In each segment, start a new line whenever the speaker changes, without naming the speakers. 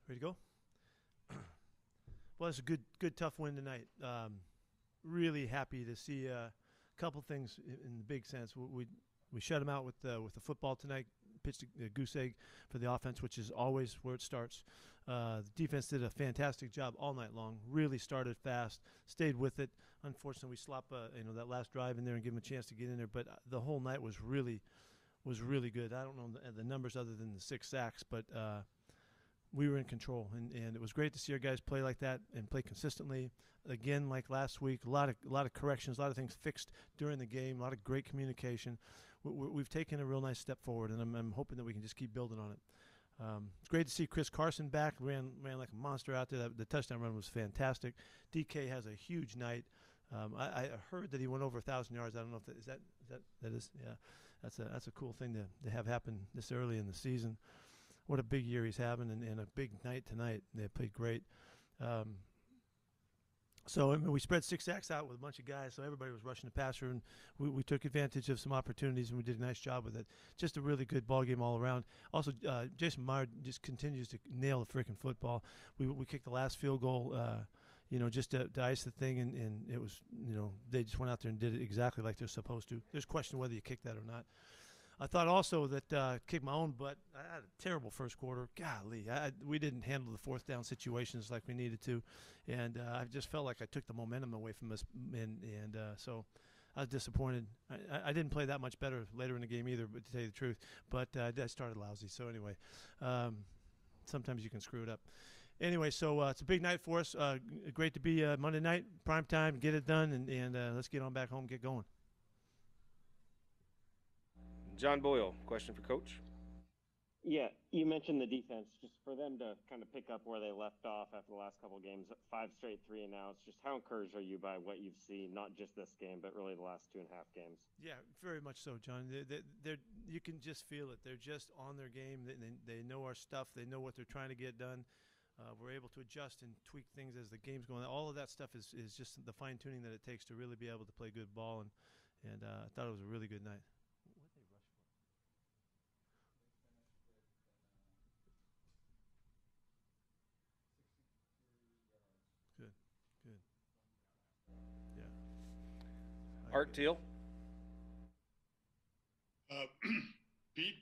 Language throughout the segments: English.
Ready to go? Well, it's a good, tough win tonight. Really happy to see a couple things in the big sense. We shut them out with the football tonight. Pitched a goose egg for the offense, which is always where it starts. The defense did a fantastic job all night long. Really started fast, stayed with it. Unfortunately, we slopped that last drive in there and give them a chance to get in there. But the whole night was really good. I don't know the numbers other than the 6 sacks, but we were in control, and it was great to see our guys play like that and play consistently. Again, like last week, a lot of corrections, a lot of things fixed during the game, a lot of great communication. We've taken a real nice step forward, and I'm hoping that we can just keep building on it. It's great to see Chris Carson back. Ran like a monster out there. The touchdown run was fantastic. DK has a huge night. I heard that he went over 1,000 yards. I don't know if that is. Yeah, that's a cool thing to have happen this early in the season. What a big year he's having, and a big night tonight. They played great. So we spread 6 sacks out with a bunch of guys, so everybody was rushing the passer, and we took advantage of some opportunities, and we did a nice job with it. Just a really good ball game all around. Also, Jason Meyer just continues to nail the freaking football. We kicked the last field goal, just to ice the thing, and it was, they just went out there and did it exactly like they're supposed to. There's a question whether you kick that or not. I thought also that kicked my own butt. I had a terrible first quarter. Golly, we didn't handle the 4th down situations like we needed to, and I just felt like I took the momentum away from us, and so I was disappointed. I didn't play that much better later in the game either, but to tell you the truth. But I started lousy. So anyway, sometimes you can screw it up. Anyway, so it's a big night for us. Great to be Monday night, prime time, get it done, and let's get on back home, get going.
John Boyle, question for Coach.
Yeah, you mentioned the defense. Just for them to kind of pick up where they left off after the last couple of games, 5 straight 3-and-outs. Just how encouraged are you by what you've seen, not just this game, but really the last 2.5 games?
Yeah, very much so, John. You can just feel it. They're just on their game. They know our stuff. They know what they're trying to get done. We're able to adjust and tweak things as the game's going. All of that stuff is just the fine-tuning that it takes to really be able to play good ball, and I thought it was a really good night.
Art Teal.
Pete,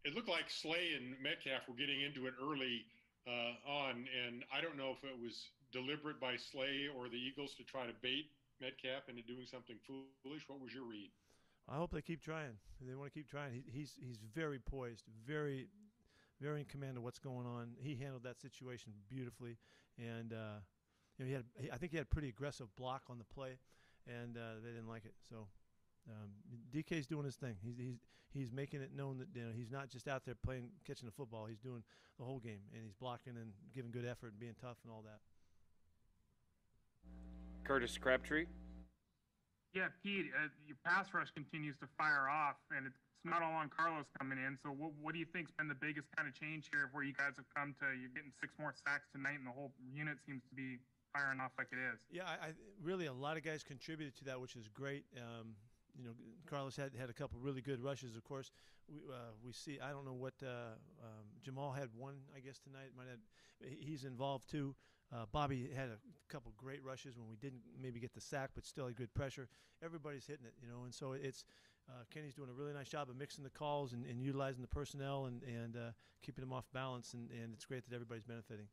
it looked like Slay and Metcalf were getting into it early on, and I don't know if it was deliberate by Slay or the Eagles to try to bait Metcalf into doing something foolish. What was your read?
I hope they keep trying. They want to keep trying. He's very poised, very in command of what's going on. He handled that situation beautifully, and I think he had a pretty aggressive block on the play, and they didn't like it. So DK's doing his thing. He's making it known that he's not just out there catching the football. He's doing the whole game, and he's blocking and giving good effort and being tough and all that.
Curtis Crabtree.
Yeah, Pete, your pass rush continues to fire off, and it's not all on Carlos coming in. So what do you think's been the biggest kind of change here where you guys have come to? You're getting 6 more sacks tonight, and the whole unit seems to be firing off like it is.
Yeah, I really a lot of guys contributed to that, which is great. Carlos had a couple really good rushes. Of course, we see. I don't know what Jamal had one. I guess tonight he's involved too. Bobby had a couple great rushes when we didn't maybe get the sack, but still had good pressure. Everybody's hitting it, and so it's Kenny's doing a really nice job of mixing the calls and utilizing the personnel and keeping them off balance, and it's great that everybody's benefiting.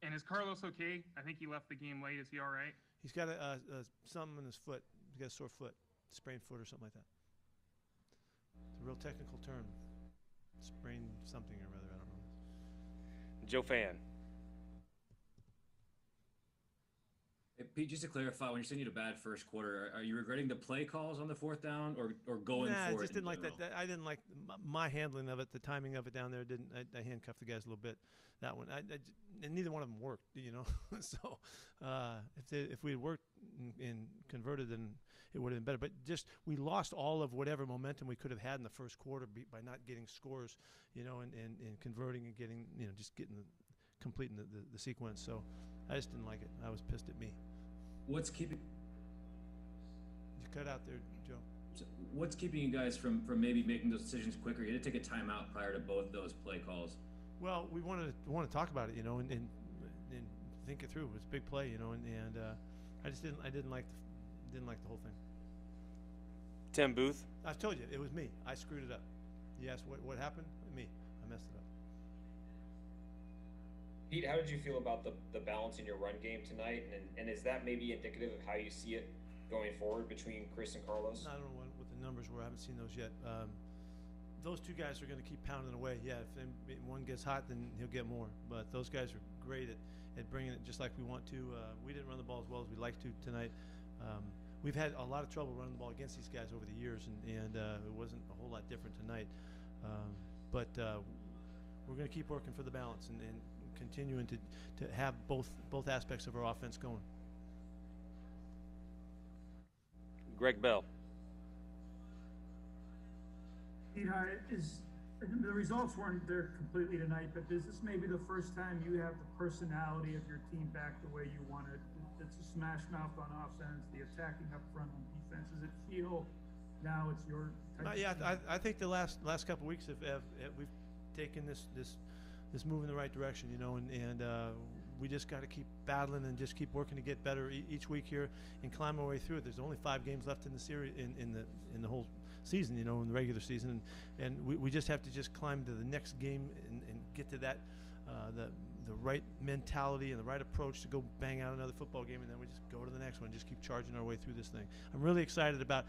And is Carlos okay? I think he left the game late. Is he all right?
He's got something in his foot. He's got a sore foot, sprained foot or something like that. It's a real technical term. Sprained something or other, I don't know.
Joe Fan.
Hey, Pete, just to clarify, when you're saying you had a bad first quarter, are you regretting the play calls on the 4th down or going for it?
I just didn't like that. I didn't like my handling of it, the timing of it down there. I handcuffed the guys a little bit. That one, and neither one of them worked. So if we had worked and converted, then it would have been better. But just we lost all of whatever momentum we could have had in the first quarter by not getting scores, and converting and getting, completing the sequence. So I just didn't like it. I was pissed at me.
What's keeping
you cut out there, Joe?
What's keeping you guys from maybe making those decisions quicker? You had to take a timeout prior to both those play calls.
Well, we want to talk about it, and think it through. It was a big play, and I just didn't like the whole thing.
Tim Booth.
I've told you it was me. I screwed it up. You asked what happened? Me. I messed it up.
Pete, how did you feel about the balance in your run game tonight, and is that maybe indicative of how you see it going forward between Chris and Carlos?
I don't know what the numbers were. I haven't seen those yet. Those two guys are going to keep pounding away. Yeah, if one gets hot, then he'll get more. But those guys are great at bringing it just like we want to. We didn't run the ball as well as we'd like to tonight. We've had a lot of trouble running the ball against these guys over the years, and it wasn't a whole lot different tonight. But we're going to keep working for the balance and continuing to have both aspects of our offense going.
Greg Bell.
The results weren't there completely tonight, but is this maybe the first time you have the personality of your team back the way you want it? It's a smash mouth on offense, the attacking up front on defense. Does it feel now it's your type
Yeah,
of team?
I think the last couple of weeks we've taken this move in the right direction, and we just got to keep battling and just keep working to get better each week here and climb our way through it. There's only 5 games left in the series in the whole season, in the regular season, and we just have to just climb to the next game and get to that the right mentality and the right approach to go bang out another football game, and then we just go to the next one, just keep charging our way through this thing. I'm really excited about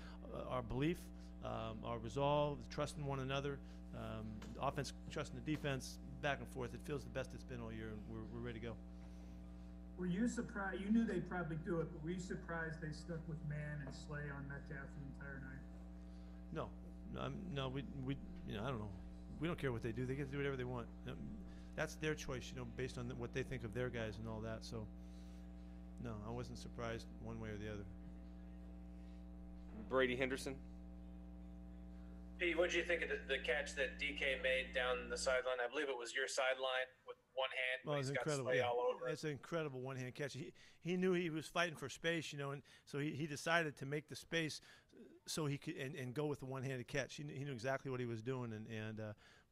our belief, our resolve, trusting one another, the offense trusting the defense, back and forth. It feels the best it's been all year, and we're ready to go.
Were you surprised? You knew they'd probably do it, but were you surprised they stuck with Mann and Slay on Metcalf the entire night?
No, we I don't know. We don't care what they do. They get to do whatever they want. That's their choice, based on what they think of their guys and all that. So, no, I wasn't surprised one way or the other.
Brady Henderson.
Pete, what did you think of the catch that DK made down the sideline? I believe it was your sideline with one hand.
Well, it's incredible.
Slay all over
it's an incredible one-hand catch. He knew he was fighting for space, and so he decided to make the space so he could and go with the one-handed catch. He knew exactly what he was doing, and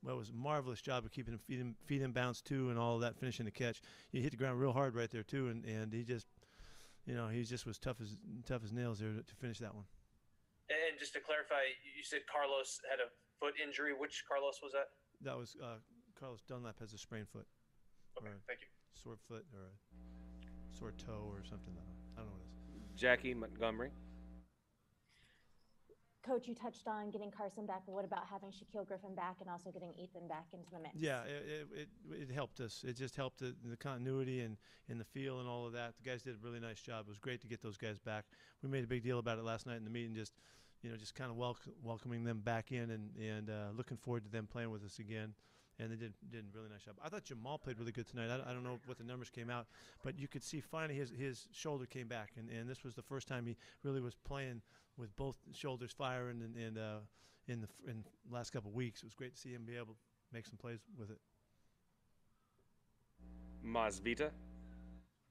well, it was a marvelous job of keeping him feet in bounds too, and all of that, finishing the catch. He hit the ground real hard right there too, and he just, he just was tough as nails there to finish that one.
And just to clarify, you said Carlos had a foot injury. Which Carlos was that?
That was Carlos Dunlap has a sprained foot.
Okay, thank you.
Sore foot or a sore toe or something. I don't know what it is.
Jackie Montgomery.
Coach, you touched on getting Carson back, but what about having Shaquille Griffin back and also getting Ethan back into the mix?
Yeah, it helped us. It just helped the continuity and the feel and all of that. The guys did a really nice job. It was great to get those guys back. We made a big deal about it last night in the meeting, just kind of welcoming them back in and looking forward to them playing with us again. And they did a really nice job. I thought Jamal played really good tonight. I don't know what the numbers came out, but you could see finally his shoulder came back, and this was the first time he really was playing with both shoulders firing. And in the last couple of weeks, it was great to see him be able to make some plays with it.
Masvita.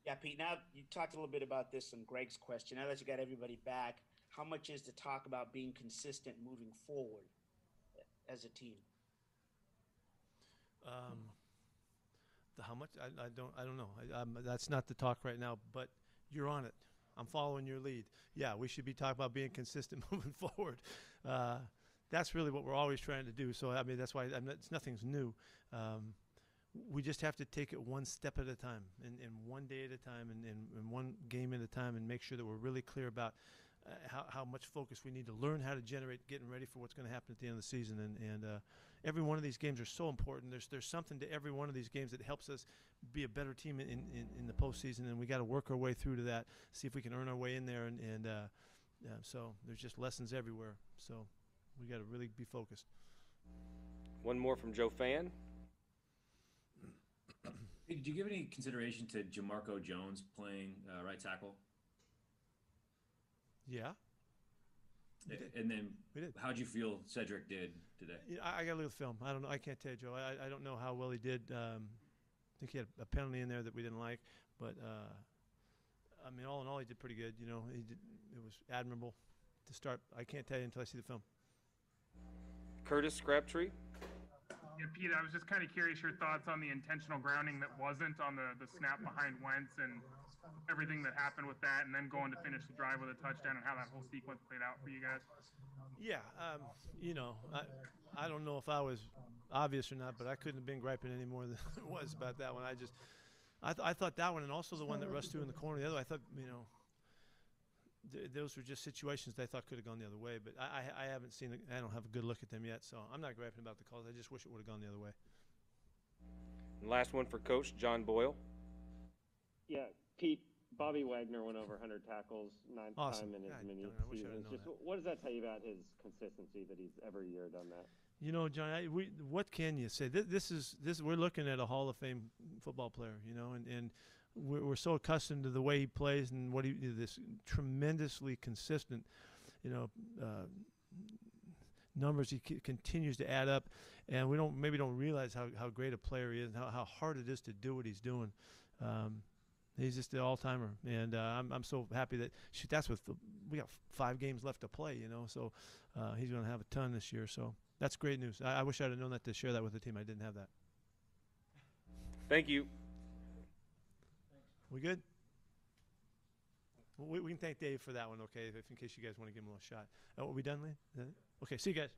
Yeah, Pete, now you talked a little bit about this in Greg's question. Now that you got everybody back, how much is to talk about being consistent moving forward as a team?
How much? I don't know. That's not the talk right now, but you're on it. I'm following your lead. Yeah, we should be talking about being consistent moving forward. That's really what we're always trying to do. So, that's why nothing's new. We just have to take it one step at a time and one day at a time and one game at a time and make sure that we're really clear about how much focus we need to learn how to generate getting ready for what's going to happen at the end of the season. And every one of these games are so important. There's something to every one of these games that helps us be a better team in the postseason, and we got to work our way through to that, see if we can earn our way in there. And so there's just lessons everywhere. So we got to really be focused.
One more from Joe Fan.
Hey, did you give any consideration to Jamarco Jones playing right tackle?
Yeah.
And then
we did.
How'd you feel Cedric did today?
Yeah, I got to look at the film. I don't know. I can't tell you, Joe. I don't know how well he did. I think he had a penalty in there that we didn't like, but all in all, he did pretty good. It was admirable to start. I can't tell you until I see the film.
Curtis Crabtree.
Yeah, Pete, I was just kind of curious your thoughts on the intentional grounding that wasn't on the snap behind Wentz and everything that happened with that, and then going to finish the drive with a touchdown and how that whole sequence played out for you guys.
Yeah, I don't know if I was obvious or not, but I couldn't have been griping any more than it was about that one. I thought that one, and also the one that rushed through in the corner, the other, I thought, those were just situations that I thought could have gone the other way. But I haven't seen it. I don't have a good look at them yet, so I'm not griping about the calls. I just wish it would have gone the other way.
And last one for Coach John Boyle.
Yeah, Pete, Bobby Wagner went over 100 tackles, ninth
Awesome.
time in his
God,
mini
I wish I
seasons.
had known
Just
that.
what does that tell you about his consistency that he's every year done that?
John, what can you say? This is we're looking at a Hall of Fame football player, and we're so accustomed to the way he plays and this tremendously consistent, numbers he continues to add up, and we don't realize how great a player he is and how hard it is to do what he's doing. He's just the all-timer, and I'm so happy that we got 5 games left to play, so he's going to have a ton this year. So that's great news. I wish I'd have known that to share that with the team. I didn't have that.
Thank you.
We good? We can thank Dave for that one, okay, in case you guys want to give him a little shot. Are we done, Lee? Okay, see you guys.